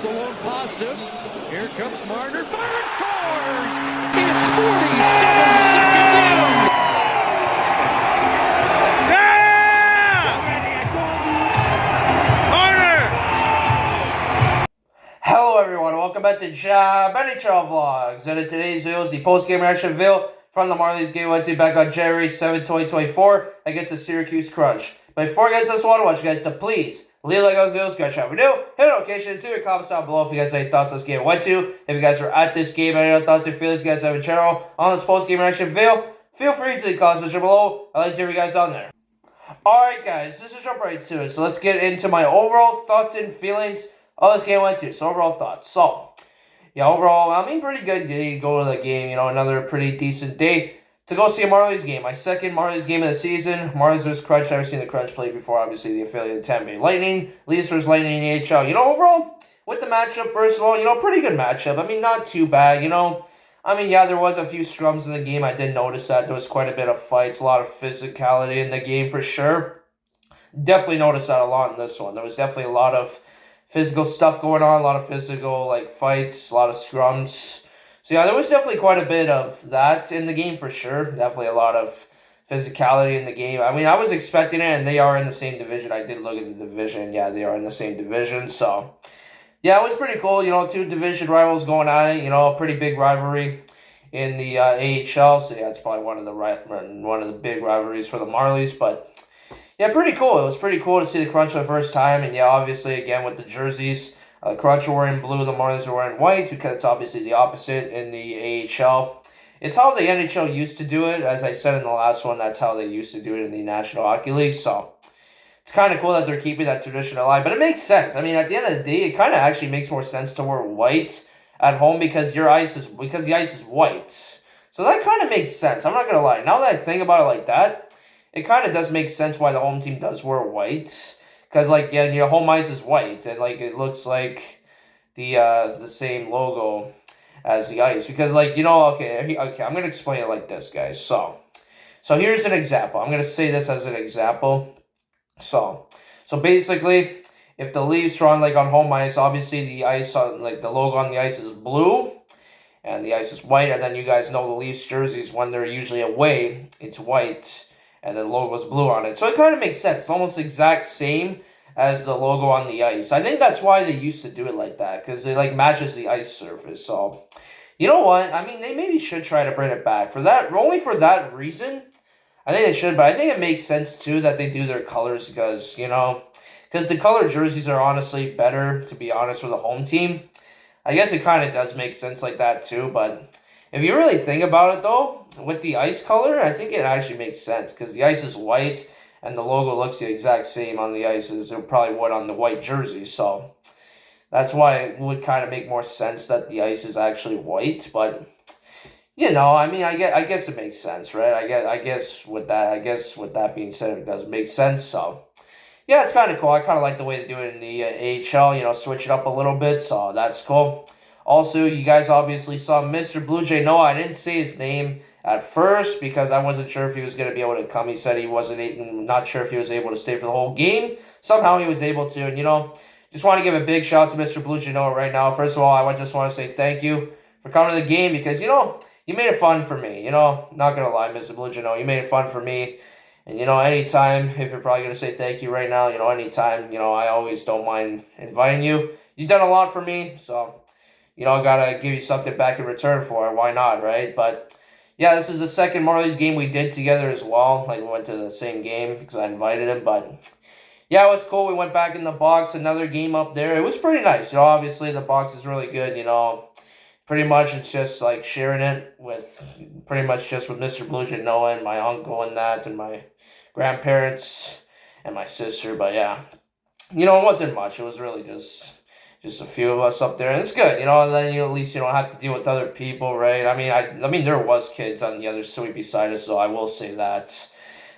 a lone positive. Here comes Marner. Fire and scores! It's 47 seconds in! Hello everyone, welcome back to Jab NHL Vlogs, and in today's video is the post-game reaction video from the Marlies game went to back on January 7, 2024 against the Syracuse Crunch. But before I get to this one, I want you guys to please leave a like on this video, scratch video, hit a notification, and leave your comments down below if you guys have any thoughts on this game went to. If you guys are at this game, any thoughts or feelings you guys have in general on this post-game reaction video, feel free to leave comments section below. I'd like to hear you guys on there. Alright guys, let's just jump right to it. So let's get into my overall thoughts and feelings of this game went to. So overall thoughts. So, yeah, overall, I mean, pretty good day to go to the game. You know, another pretty decent day to go see a Marlies game. My second Marlies game of the season. Marlies vs. Crunch. Never seen the Crunch play before. Obviously, the affiliate of Tampa Bay Lightning. Leafs vs. Lightning in the AHL. You know, overall, with the matchup, first of all, you know, pretty good matchup. I mean, not too bad, you know. I mean, yeah, there was a few scrums in the game. I did notice that. There was quite a bit of fights, a lot of physicality in the game for sure. Definitely noticed that a lot in this one. There was definitely a lot of physical stuff going on, a lot of physical, like, fights, a lot of scrums. So, yeah, there was definitely quite a bit of that in the game for sure. Definitely a lot of physicality in the game. I mean, I was expecting it, and they are in the same division. I did look at the division. Yeah, they are in the same division. So, yeah, it was pretty cool. You know, two division rivals going at it. You know, a pretty big rivalry in the AHL. So, yeah, it's probably one of the big rivalries for the Marlies, but yeah, pretty cool. It was pretty cool to see the Crunch for the first time. And yeah, obviously, again, with the jerseys, Crunch are wearing blue, the Marlies are wearing white, because it's obviously the opposite in the AHL. It's how the NHL used to do it. As I said in the last one, that's how they used to do it in the National Hockey League. So it's kind of cool that they're keeping that tradition alive. But it makes sense. I mean, at the end of the day, it kind of actually makes more sense to wear white at home because the ice is white. So that kind of makes sense. I'm not going to lie. Now that I think about it like that, it kind of does make sense why the home team does wear white. Because, like, yeah, your home ice is white. And, like, it looks like the same logo as the ice. Because, like, you know, okay, I'm going to explain it like this, guys. So here's an example. I'm going to say this as an example. So basically, if the Leafs are on, like, on home ice, obviously the ice, like, the logo on the ice is blue. And the ice is white. And then you guys know the Leafs jerseys, when they're usually away, it's white. And the logo's blue on it. So it kind of makes sense. It's almost the exact same as the logo on the ice. I think that's why they used to do it like that. Because it, like, matches the ice surface. So, you know what? I mean, they maybe should try to bring it back. Only for that reason, I think they should. But I think it makes sense, too, that they do their colors. Because, you know, because the color jerseys are honestly better, to be honest, for the home team. I guess it kind of does make sense like that, too. But if you really think about it, though, with the ice color, I think it actually makes sense because the ice is white and the logo looks the exact same on the ice as it probably would on the white jersey. So that's why it would kind of make more sense that the ice is actually white. But, you know, I mean, I guess it makes sense, right? I guess with that being said, it does make sense. So yeah, it's kind of cool. I kind of like the way they do it in the AHL. You know, switch it up a little bit. So that's cool. Also, you guys obviously saw Mr. Blue Jay Noah. I didn't say his name at first because I wasn't sure if he was going to be able to come. He said he wasn't, not sure if he was able to stay for the whole game. Somehow he was able to. And, you know, just want to give a big shout out to Mr. Blue Jay Noah right now. First of all, I just want to say thank you for coming to the game because, you know, you made it fun for me. You know, not going to lie, Mr. Blue Jay Noah, you made it fun for me. And, you know, anytime, if you're probably going to say thank you right now, you know, anytime, you know, I always don't mind inviting you. You've done a lot for me, so, you know, I gotta give you something back in return for it. Why not, right? But yeah, this is the second Marlies game we did together as well. Like, we went to the same game because I invited him. But yeah, it was cool. We went back in the box, another game up there. It was pretty nice. You know, obviously the box is really good. You know, pretty much it's just like sharing it with Mr. Blue Jay Noah and my uncle and that and my grandparents and my sister. But yeah, you know, it wasn't much. It was really just a few of us up there, and it's good, you know. And then at least you don't have to deal with other people, right? I mean, there was kids on the other suite beside us, so I will say that.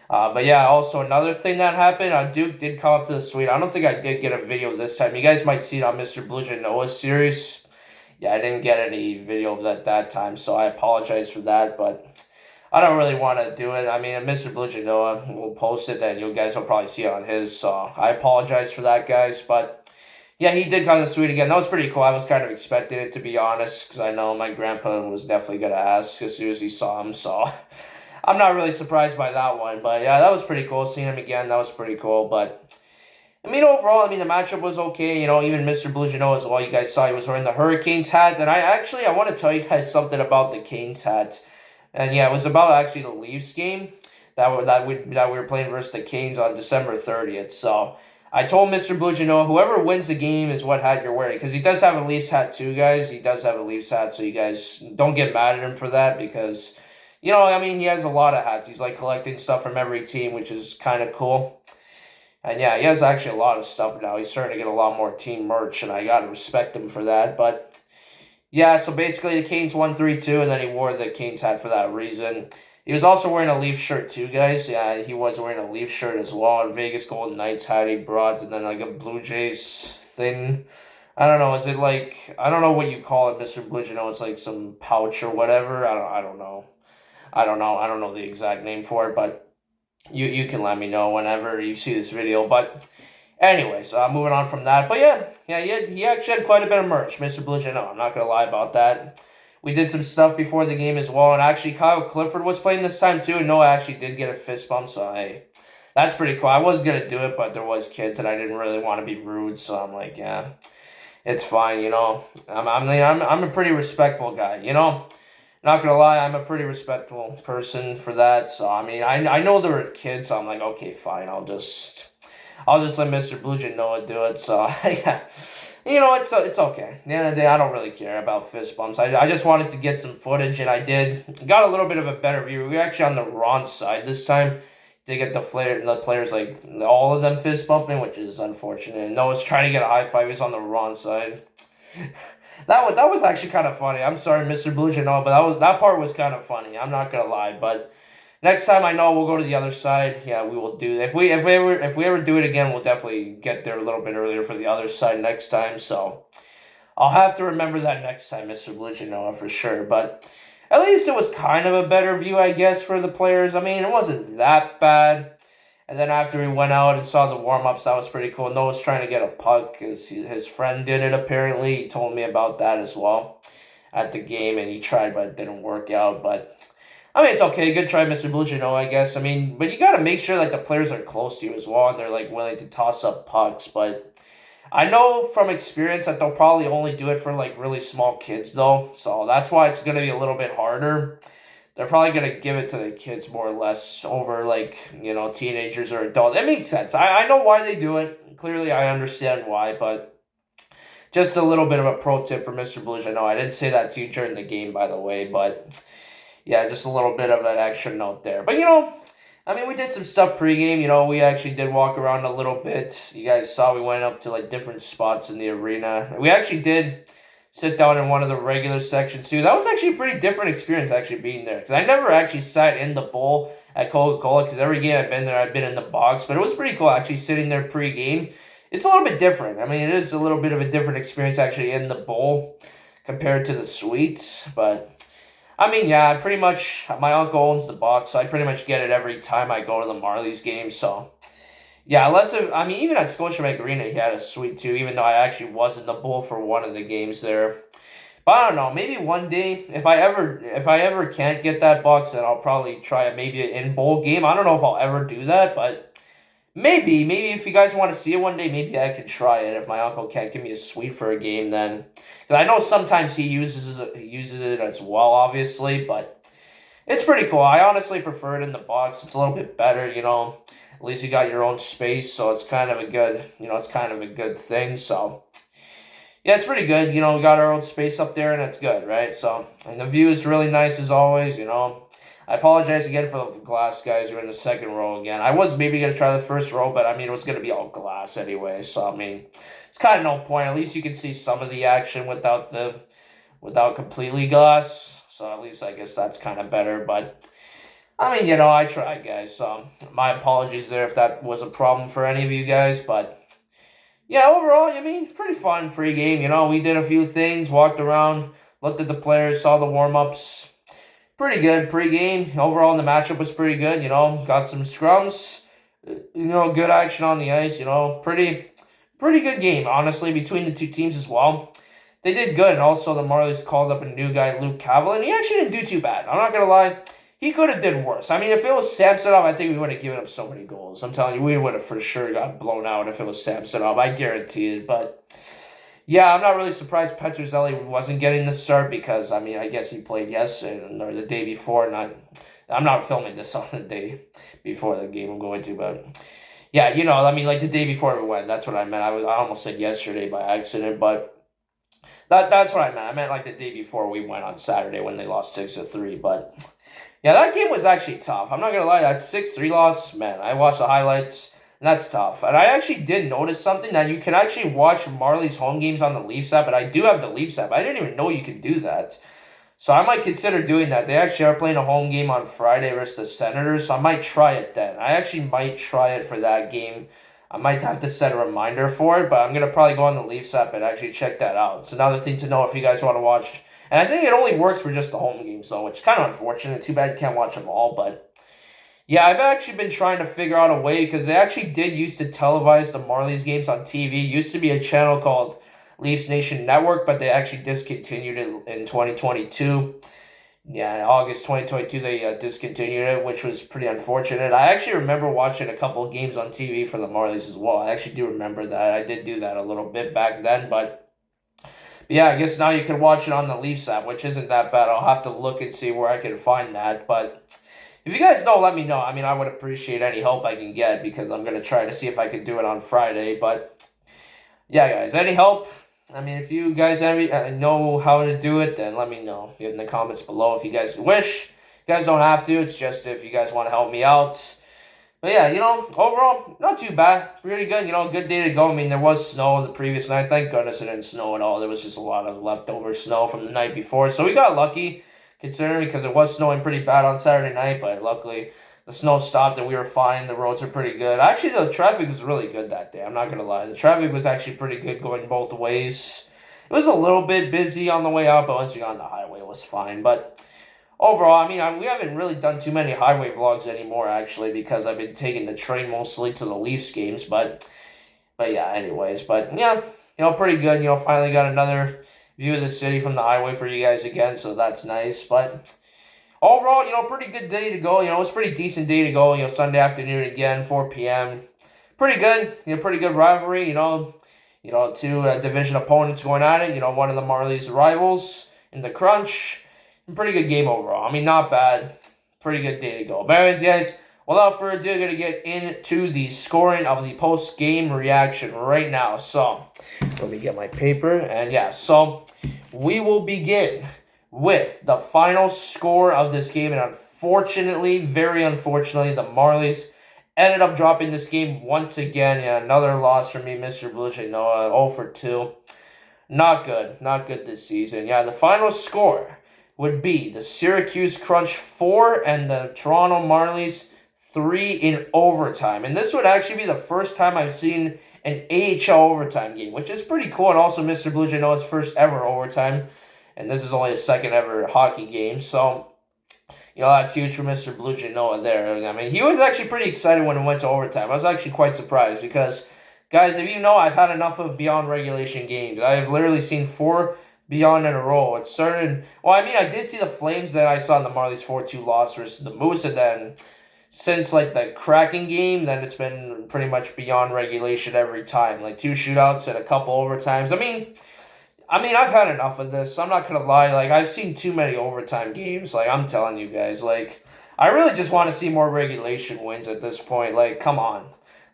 But yeah, also another thing that happened, Duke did come up to the suite. I don't think I did get a video this time. You guys might see it on Mr. Blue Jay Noah's series. Yeah, I didn't get any video of that time, so I apologize for that. But I don't really want to do it. I mean, if Mr. Blue Jay Noah will post it, then you guys will probably see it on his. So I apologize for that, guys. But Yeah, he did kind of sweet again. That was pretty cool. I was kind of expecting it, to be honest, because I know my grandpa was definitely going to ask as soon as he saw him. So I'm not really surprised by that one. But yeah, that was pretty cool. Seeing him again, that was pretty cool. But I mean, overall, I mean, the matchup was okay. You know, even Mr. Blue Jano as well. You guys saw he was wearing the Hurricanes hat. And I want to tell you guys something about the Canes hat. And yeah, it was about actually the Leafs game that we were playing versus the Canes on December 30th. So I told Mr. Blue Jano, whoever wins the game is what hat you're wearing. Because he does have a Leafs hat too, guys. He does have a Leafs hat. So you guys don't get mad at him for that. Because, you know, I mean, he has a lot of hats. He's like collecting stuff from every team, which is kind of cool. And yeah, he has actually a lot of stuff now. He's starting to get a lot more team merch, and I got to respect him for that. But yeah, so basically the Canes won 3-2, and then he wore the Canes hat for that reason. He was also wearing a Leaf shirt too, guys. Yeah, he was wearing a Leaf shirt as well. And Vegas Golden Knights hat he brought, and then like a Blue Jays thing. I don't know. Is it like, I don't know what you call it, Mr. Blue Jano. It's like some pouch or whatever. I don't know. I don't know the exact name for it, but you can let me know whenever you see this video. But anyways, moving on from that. But yeah, he actually had quite a bit of merch, Mr. Blue Jano. I'm not gonna lie about that. We did some stuff before the game as well, and actually Kyle Clifford was playing this time too, and Noah actually did get a fist bump, so hey, that's pretty cool. I was going to do it, but there was kids, and I didn't really want to be rude, so I'm like, yeah, it's fine, you know. I'm a pretty respectful guy, you know. Not going to lie, I'm a pretty respectful person for that, so I mean, I know there were kids, so I'm like, okay, fine, I'll just let Mr. Blue Jay Noah do it, so yeah. You know, it's okay. At the end of the day, I don't really care about fist bumps. I just wanted to get some footage, and I did. Got a little bit of a better view. We were actually on the wrong side this time. Did get the players, like, all of them fist bumping, which is unfortunate. And Noah's trying to get a high five. He's on the wrong side. That was actually kind of funny. I'm sorry, Mr. Blue Jay, no, but that part was kind of funny. I'm not going to lie, but next time I know we'll go to the other side. Yeah, we will do that. If we ever do it again, we'll definitely get there a little bit earlier for the other side next time. So I'll have to remember that next time, Mr. Blue Jay Noah, for sure. But at least it was kind of a better view, I guess, for the players. I mean, it wasn't that bad. And then after we went out and saw the warm-ups, that was pretty cool. Noah's trying to get a puck because his friend did it, apparently. He told me about that as well at the game, and he tried, but it didn't work out. But I mean, it's okay. Good try, Mr. Blue Jay, I guess. I mean, but you got to make sure like the players are close to you as well, and they're like willing to toss up pucks. But I know from experience that they'll probably only do it for like really small kids, though. So that's why it's going to be a little bit harder. They're probably going to give it to the kids more or less over like, you know, teenagers or adults. It makes sense. I know why they do it. Clearly, I understand why, but just a little bit of a pro tip for Mr. Blue Jay. I didn't say that to you during the game, by the way, but yeah, just a little bit of an extra note there. But, you know, I mean, we did some stuff pregame. You know, we actually did walk around a little bit. You guys saw we went up to, like, different spots in the arena. We actually did sit down in one of the regular sections, too. That was actually a pretty different experience, actually, being there. Because I never actually sat in the bowl at Coca-Cola, because every game I've been there, I've been in the box. But it was pretty cool, actually, sitting there pregame. It's a little bit different. I mean, it is a little bit of a different experience, actually, in the bowl compared to the suites. But I mean, yeah, pretty much, my uncle owns the box, so I pretty much get it every time I go to the Marlies game, so yeah, I mean, even at Scotiabank Arena, he had a suite too, even though I actually was in the bowl for one of the games there. But I don't know, maybe one day, if I ever can't get that box, then I'll probably try maybe an in-bowl game. I don't know if I'll ever do that, but maybe if you guys want to see it one day, maybe I could try it if my uncle can't give me a suite for a game then. Because I know sometimes he uses it as well, obviously, but it's pretty cool. I honestly prefer it in the box. It's a little bit better, you know. At least you got your own space, so it's kind of a good thing. So yeah, it's pretty good. You know, we got our own space up there, and it's good, right? So, and the view is really nice as always, you know. I apologize again for the glass guys who are in the second row again. I was maybe going to try the first row, but I mean, it was going to be all glass anyway. So, I mean, it's kind of no point. At least you can see some of the action without completely glass. So, at least I guess that's kind of better. But, I mean, you know, I tried, guys. So, my apologies there if that was a problem for any of you guys. But, yeah, overall, I mean, pretty fun pregame. You know, we did a few things, walked around, looked at the players, saw the warm-ups. Pretty good pregame. Overall, the matchup was pretty good. You know, got some scrums. You know, good action on the ice. You know, pretty pretty good game, honestly, between the two teams as well. They did good, and also the Marlies called up a new guy, Luke Cavalin. He actually didn't do too bad. I'm not going to lie. He could have did worse. I mean, if it was Samsonov, I think we would have given up so many goals. I'm telling you, we would have for sure got blown out if it was Samsonov. I guarantee it. But, yeah, I'm not really surprised Petruzzelli wasn't getting the start because, I mean, I guess he played yesterday or the day before. I'm not filming this on the day before the game I'm going to, but... Yeah, you know, I mean, like the day before we went. That's what I meant. I almost said yesterday by accident, but that's what I meant. I meant like the day before we went on Saturday when they lost 6-3. But yeah, that game was actually tough. I'm not gonna lie, that 6-3 loss, man. I watched the highlights, and that's tough. And I actually did notice something that you can actually watch Marlies home games on the Leafs app, and I do have the Leafs app. I didn't even know you could do that. So I might consider doing that. They actually are playing a home game on Friday versus the Senators, so I might try it then. I actually might try it for that game. I might have to set a reminder for it, but I'm going to probably go on the Leafs app and actually check that out. It's another thing to know if you guys want to watch. And I think it only works for just the home games, though, which is kind of unfortunate. Too bad you can't watch them all, but... Yeah, I've actually been trying to figure out a way, because they actually did used to televise the Marlies games on TV. Used to be a channel called Leafs Nation Network, but they actually discontinued it in 2022. Yeah, in August 2022, they discontinued it, which was pretty unfortunate. I actually remember watching a couple of games on TV for the Marlies as well. I actually do remember that. I did do that a little bit back then, but yeah, I guess now you can watch it on the Leafs app, which isn't that bad. I'll have to look and see where I can find that, but if you guys know, let me know. I mean, I would appreciate any help I can get, because I'm going to try to see if I can do it on Friday, but yeah, guys, any help? I mean, if you guys know how to do it, then let me know in the comments below if you guys wish. You guys don't have to. It's just if you guys want to help me out. But yeah, you know, overall, not too bad. Pretty good, you know, good day to go. I mean, there was snow the previous night. Thank goodness it didn't snow at all. There was just a lot of leftover snow from the night before. So we got lucky, considering, because it was snowing pretty bad on Saturday night. But luckily, the snow stopped and we were fine. The roads are pretty good. Actually, the traffic was really good that day. I'm not going to lie. The traffic was actually pretty good going both ways. It was a little bit busy on the way out, but once you got on the highway, it was fine. But overall, I mean, we haven't really done too many highway vlogs anymore, actually, because I've been taking the train mostly to the Leafs games. But yeah, anyways. But yeah, you know, pretty good. You know, finally got another view of the city from the highway for you guys again, so that's nice. But overall, you know, pretty good day to go. You know, it was a pretty decent day to go. You know, Sunday afternoon again, 4 p.m. Pretty good. You know, pretty good rivalry. You know, two division opponents going at it. You know, one of the Marlies' rivals in the crunch. Pretty good game overall. I mean, not bad. Pretty good day to go. But anyways, guys, without further ado, I'm going to get into the scoring of the post-game reaction right now. So, let me get my paper. And yeah, so we will begin with the final score of this game. And unfortunately, very unfortunately, the Marlies ended up dropping this game once again. Yeah, another loss for me, Mr. Blue Jay Noah, 0 for 2. Not good. Not good this season. Yeah, the final score would be the Syracuse Crunch 4 and the Toronto Marlies 3 in overtime. And this would actually be the first time I've seen an AHL overtime game, which is pretty cool. And also Mr. Blue Jay Noah's first ever overtime. And this is only his second ever hockey game. So, you know, that's huge for Mr. Blue Jay Noah there. I mean, he was actually pretty excited when it went to overtime. I was actually quite surprised because, guys, if you know, I've had enough of beyond regulation games. I have literally seen 4 beyond in a row. It started... Well, I mean, I did see the Flames that I saw in the Marlies 4-2 loss versus the Moose, and then since, like, the Kraken game, then it's been pretty much beyond regulation every time. Like, 2 shootouts and a couple overtimes. I mean, I've had enough of this. I'm not gonna lie. Like, I've seen too many overtime games. Like, I'm telling you guys. Like, I really just want to see more regulation wins at this point. Like, come on.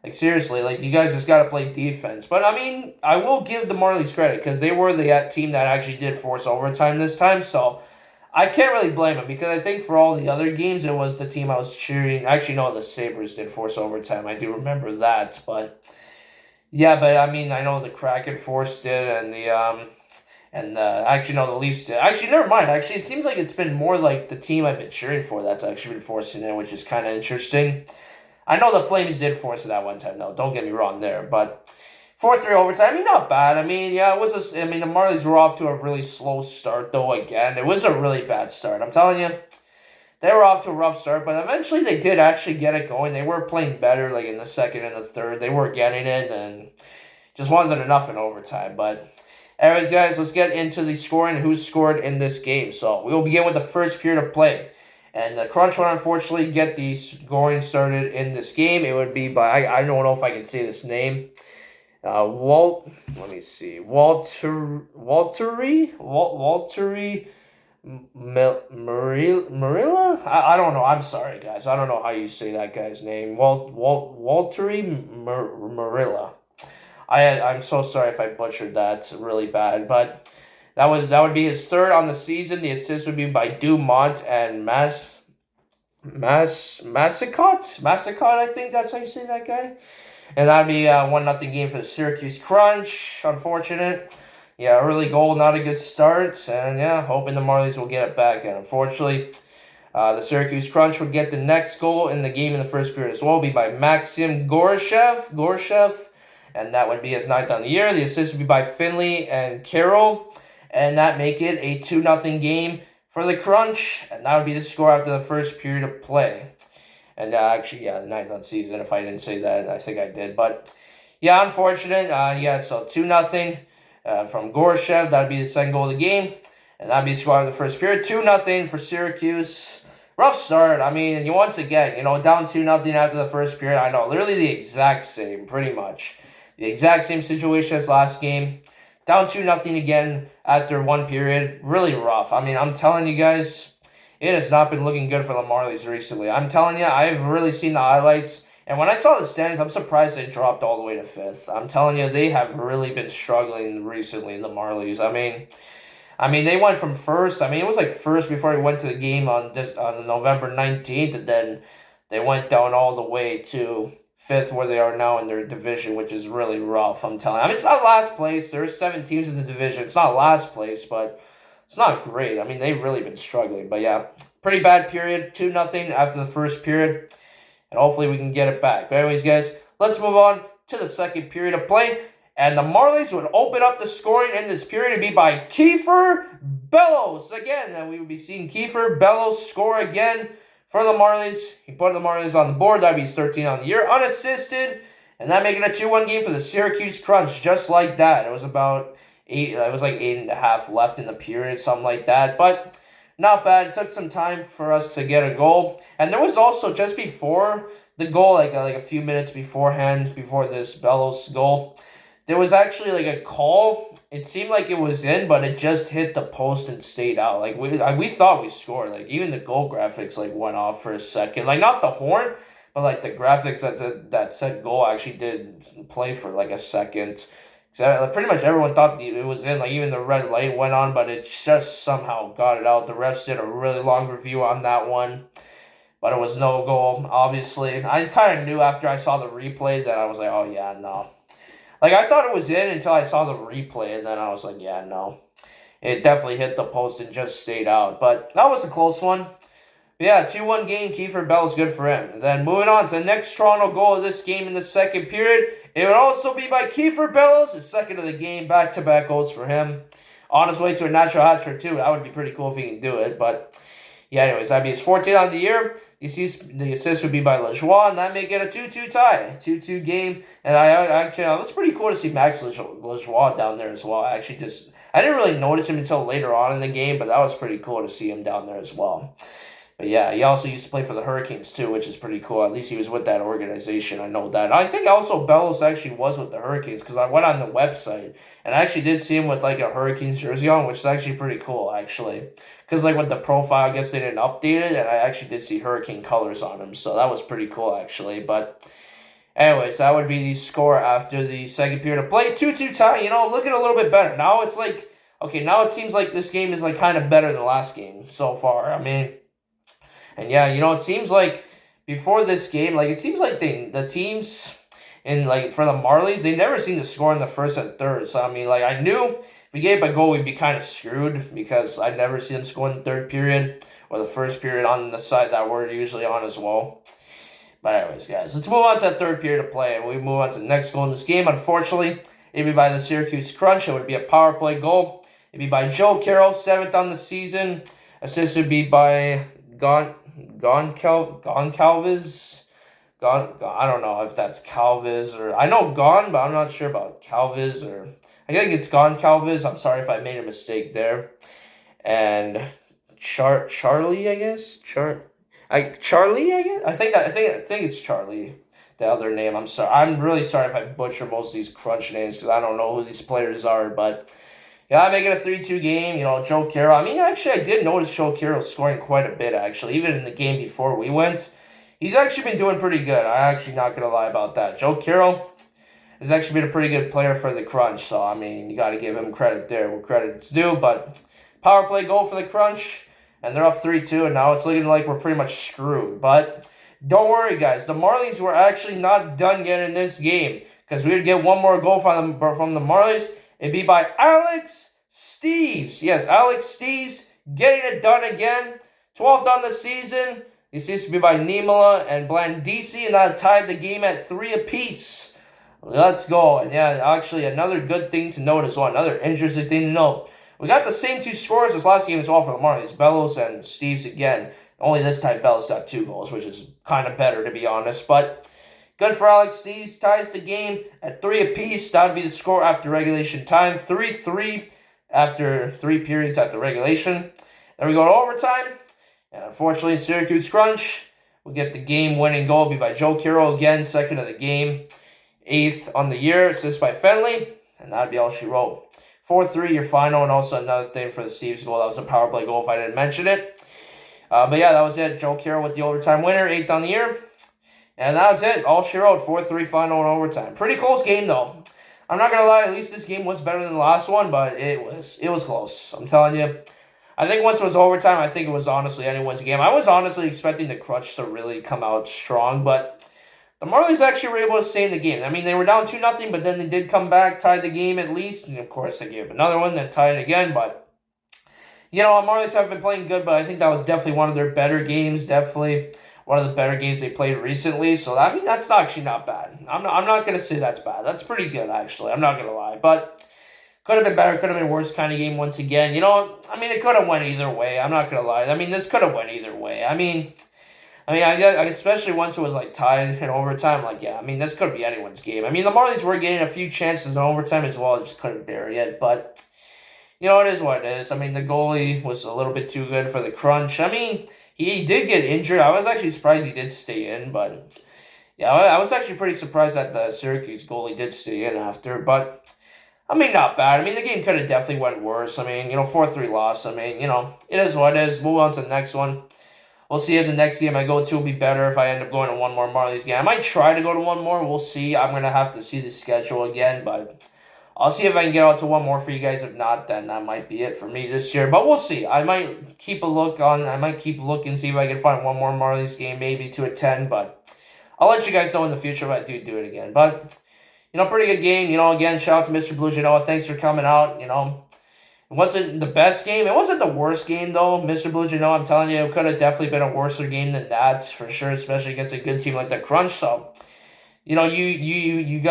Like, seriously. Like, you guys just got to play defense. But, I mean, I will give the Marlies credit because they were the team that actually did force overtime this time. So, I can't really blame them because I think for all the other games, it was the team I was cheering. Actually, no, the Sabres did force overtime. I do remember that. But, yeah, but, I mean, I know the Kraken forced it and the... actually, no, the Leafs did. Actually, never mind. Actually, it seems like it's been more like the team I've been cheering for that's actually been forcing it, which is kind of interesting. I know the Flames did force it that one time, though. Don't get me wrong there. But 4-3 overtime, I mean, not bad. I mean, yeah, it was the Marlies were off to a really slow start, though, again. It was a really bad start. I'm telling you, they were off to a rough start, but eventually they did actually get it going. They were playing better, like, in the second and the third. They were getting it, and... Just wasn't enough in overtime. But anyways, guys, let's get into the scoring and who scored in this game. So we will begin with the first period of play. And the Crunch would unfortunately get the scoring started in this game. It would be by, I don't know if I can say this name. Waltery Marilla? I don't know. I'm sorry, guys. I don't know how you say that guy's name. Waltery Marilla. I'm so sorry if I butchered that really bad, but that would be his third on the season. The assist would be by Dumont and Massicott, I think that's how you say that guy. And that'd be a 1-0 game for the Syracuse Crunch. Unfortunate. Yeah, early goal, not a good start. And yeah, hoping the Marlies will get it back. And unfortunately, the Syracuse Crunch would get the next goal in the game in the first period as well. It'll be by Maxim Gorshev. And that would be his 9th on the year. The assist would be by Finley and Carroll. And that make it a 2-0 game for the Crunch. And that would be the score after the first period of play. And actually, yeah, the 9th on season. If I didn't say that, I think I did. But yeah, unfortunate. So 2-0 from Gorshev. That'd be the second goal of the game. And that'd be the score of the first period. 2-0 for Syracuse. Rough start. I mean, once again, down 2-0 after the first period. I know, literally the exact same, pretty much. The exact same situation as last game. Down 2-0 again after one period. Really rough. I mean, I'm telling you guys, it has not been looking good for the Marlies recently. I'm telling you, I've really seen the highlights. And when I saw the standings, I'm surprised they dropped all the way to 5th. I'm telling you, they have really been struggling recently, the Marlies. I mean, they went from first. I mean, it was like first before we went to the game on November 19th. And then they went down all the way to 5th where they are now in their division, which is really rough, I'm telling you. I mean, it's not last place. There's 7 teams in the division. It's not last place, but it's not great. I mean, they've really been struggling. But yeah, pretty bad period. 2-0 after the first period. And hopefully we can get it back. But anyways, guys, let's move on to the second period of play. And the Marlies would open up the scoring in this period to be by Kiefer Bellows. Again, and we would be seeing Kiefer Bellows score again for the Marlies. He put the Marlies on the board. That'd be 13 on the year, unassisted. And that making a 2-1 game for the Syracuse Crunch, just like that. It was about 8, it was like 8.5 left in the period, something like that. But not bad. It took some time for us to get a goal. And there was also, just before the goal, like a few minutes beforehand, before this Bellows goal, there was actually like a call. It seemed like it was in, but it just hit the post and stayed out. Like we thought we scored. Like even the goal graphics like went off for a second. Like not the horn, but like the graphics that said goal actually did play for like a second. So pretty much everyone thought it was in. Like even the red light went on, but it just somehow got it out. The refs did a really long review on that one, but it was no goal. Obviously, I kind of knew after I saw the replays that I was like, oh yeah, no. Like, I thought it was in until I saw the replay, and then I was like, yeah, no. It definitely hit the post and just stayed out. But that was a close one. But yeah, 2-1 game. Kiefer Bell's good for him. And then moving on to the next Toronto goal of this game in the second period. It would also be by Kiefer Bellows, his second of the game. Back-to-back goals for him. On his way to a natural hat trick, too. That would be pretty cool if he can do it. But yeah, anyways, that'd be his 14th on the year. The assist would be by Lajoie, and that may get a 2-2 tie. 2-2 game. And it was pretty cool to see Max Lajoie down there as well. I didn't really notice him until later on in the game, but that was pretty cool to see him down there as well. But yeah, he also used to play for the Hurricanes too, which is pretty cool. At least he was with that organization. I know that. I think also Bellows actually was with the Hurricanes because I went on the website and I actually did see him with like a Hurricanes jersey on, which is actually pretty cool actually. Because like with the profile, I guess they didn't update it, and I actually did see Hurricane colors on him, so that was pretty cool actually. But anyways, that would be the score after the second period of play. 2-2 tie. Looking a little bit better. Now it's like, okay, now it seems like this game is like kind of better than the last game so far. I mean, and yeah, it seems like before this game, like it seems like the teams in like for the Marlies, they never seem to score in the first and third. So I mean, like I knew if we gave a goal, we'd be kind of screwed because I'd never see them score in the third period or the first period on the side that we're usually on as well. But anyways, guys, let's move on to the third period of play, and we move on to the next goal in this game. Unfortunately, it'd be by the Syracuse Crunch. It would be a power play goal. It'd be by Joe Carroll, 7th on the season. Assist would be by Goncalves. I don't know if that's Calvis or I know Gone, but I'm not sure about Calvis or I think it's Gone Calvis. I'm sorry if I made a mistake there. And Charlie, I guess. Charlie, I guess. I think it's Charlie. The other name. I'm sorry. I'm really sorry if I butcher most of these crunch names because I don't know who these players are, but. Yeah, I make it a 3-2 game. Joe Carroll. I mean, actually, I did notice Joe Carroll scoring quite a bit, actually. Even in the game before we went. He's actually been doing pretty good. I'm actually not going to lie about that. Joe Carroll has actually been a pretty good player for the Crunch. So, I mean, you got to give him credit there where credit's due. But power play goal for the Crunch. And they're up 3-2. And now it's looking like we're pretty much screwed. But don't worry, guys. The Marlies were actually not done yet in this game. Because we would get one more goal from the Marlies. It'd be by Alex Steves. Yes, Alex Steves getting it done again. 12th on the season. It seems to be by Niemela and Blandisi, and that tied the game at 3 apiece. Let's go. And yeah, actually, another good thing to note as well. Another interesting thing to note. We got the same 2 scores as last game as well for the Marlies. Bellows and Steves again. Only this time Bellows got 2 goals, which is kind of better to be honest. But good for Alex Steves. Ties the game at 3 apiece. That would be the score after regulation time. 3-3 after 3 periods after regulation. Then we go to overtime. And unfortunately, Syracuse Crunch will get the game-winning goal. It'll be by Joe Carroll again, second of the game. 8th on the year. Assist by Fenley. And that'd be all she wrote. 4-3 your final. And also another thing for the Steves goal. That was a power play goal if I didn't mention it. But yeah, that was it. Joe Carroll with the overtime winner. 8th on the year. And that was it. All she wrote. 4-3 final and overtime. Pretty close game, though. I'm not going to lie. At least this game was better than the last one. But it was close. I'm telling you. I think once it was overtime, I think it was honestly anyone's game. I was honestly expecting the Crunch to really come out strong. But the Marlies actually were able to stay in the game. I mean, they were down 2-0. But then they did come back. Tied the game at least. And of course, they gave up another one. Then tied it again. But Marlies have been playing good. But I think that was definitely one of their better games. Definitely one of the better games they played recently. So, I mean, that's actually not bad. I'm not going to say that's bad. That's pretty good, actually. I'm not going to lie. But could have been better. Could have been worse kind of game once again. I mean, it could have went either way. I'm not going to lie. I mean, this could have went either way. I mean, especially once it was, tied in overtime. This could be anyone's game. I mean, the Marlies were getting a few chances in overtime as well. Just couldn't bury it. But, it is what it is. I mean, the goalie was a little bit too good for the Crunch. I mean, he did get injured. I was actually surprised he did stay in, but yeah, I was actually pretty surprised that the Syracuse goalie did stay in after, but I mean, not bad. I mean, the game could have definitely went worse. I mean, 4-3 loss. I mean, it is what it is. Move on to the next one. We'll see if the next game I go to will be better if I end up going to one more Marlies game. I might try to go to one more. We'll see. I'm going to have to see the schedule again, but I'll see if I can get out to one more for you guys. If not, then that might be it for me this year. But we'll see. I might keep looking, see if I can find one more Marlies game, maybe to attend. But I'll let you guys know in the future if I do it again. But, pretty good game. Again, shout out to Mr. Blue Genoa. Thanks for coming out. It wasn't the best game. It wasn't the worst game, though, Mr. Blue Genoa. I'm telling you, it could have definitely been a worse game than that, for sure, especially against a good team like the Crunch. So, you got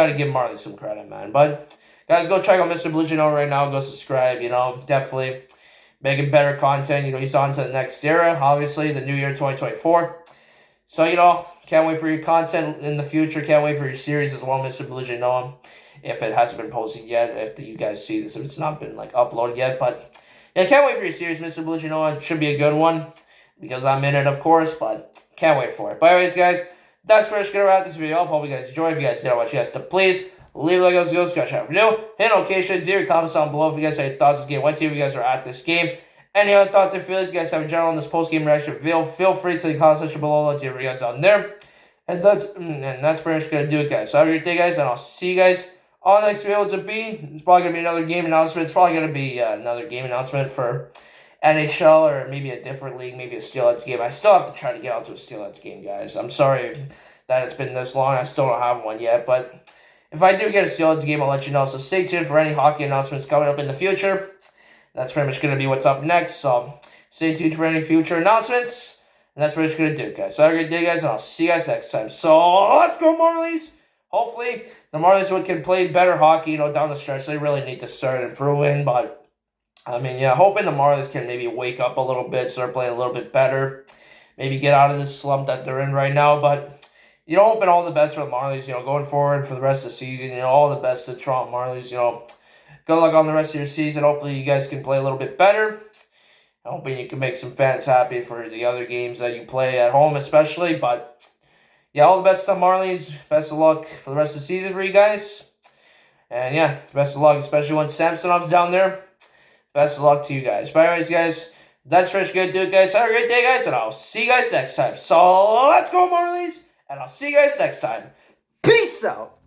to give Marlies some credit, man. But guys, go check out Mr. Blue Genoa right now. Go subscribe, definitely making better content. He's on to the next era, obviously, the new year 2024. So, can't wait for your content in the future. Can't wait for your series as well, Mr. Blue Genoa, if it hasn't been posted yet, if you guys see this, if it's not been, uploaded yet. But, yeah, can't wait for your series, Mr. Blue Genoa. It should be a good one, because I'm in it, of course, but can't wait for it. But anyways, guys, that's where I'm going to wrap this video up. Hope you guys enjoyed. If you guys did, I want you guys to please leave a like, go scratch out for new. Hit notifications, leave your comments down below if you guys have your thoughts on this game. What team you guys are at this game? Any other thoughts or feelings you guys have in general on this post-game reaction video, feel free to the comment section below. Let's hear you guys out there. And that's pretty much going to do it, guys. So have a great day, guys, and I'll see you guys on the next video. It's probably going to be another game announcement. It's probably going to be another game announcement for NHL or maybe a different league, maybe a Steelheads game. I still have to try to get out to a Steelheads game, guys. I'm sorry that it's been this long. I still don't have one yet, but if I do get a Steelheads game, I'll let you know. So stay tuned for any hockey announcements coming up in the future. That's pretty much going to be what's up next. So stay tuned for any future announcements. And that's pretty much going to do it, guys. So have a great day, guys, and I'll see you guys next time. So let's go, Marlies! Hopefully, the Marlies can play better hockey, down the stretch. They really need to start improving. But, hoping the Marlies can maybe wake up a little bit, start playing a little bit better. Maybe get out of this slump that they're in right now. But hoping all the best for the Marlies, going forward for the rest of the season. All the best to Toronto Marlies. Good luck on the rest of your season. Hopefully you guys can play a little bit better. Hoping you can make some fans happy for the other games that you play at home especially. But, yeah, all the best to Marlies. Best of luck for the rest of the season for you guys. And, yeah, best of luck, especially when Samsonov's down there. Best of luck to you guys. But anyways, guys, that's Rich. Good dude, guys. Have a great day, guys, and I'll see you guys next time. So, let's go, Marlies, and I'll see you guys next time. Peace out.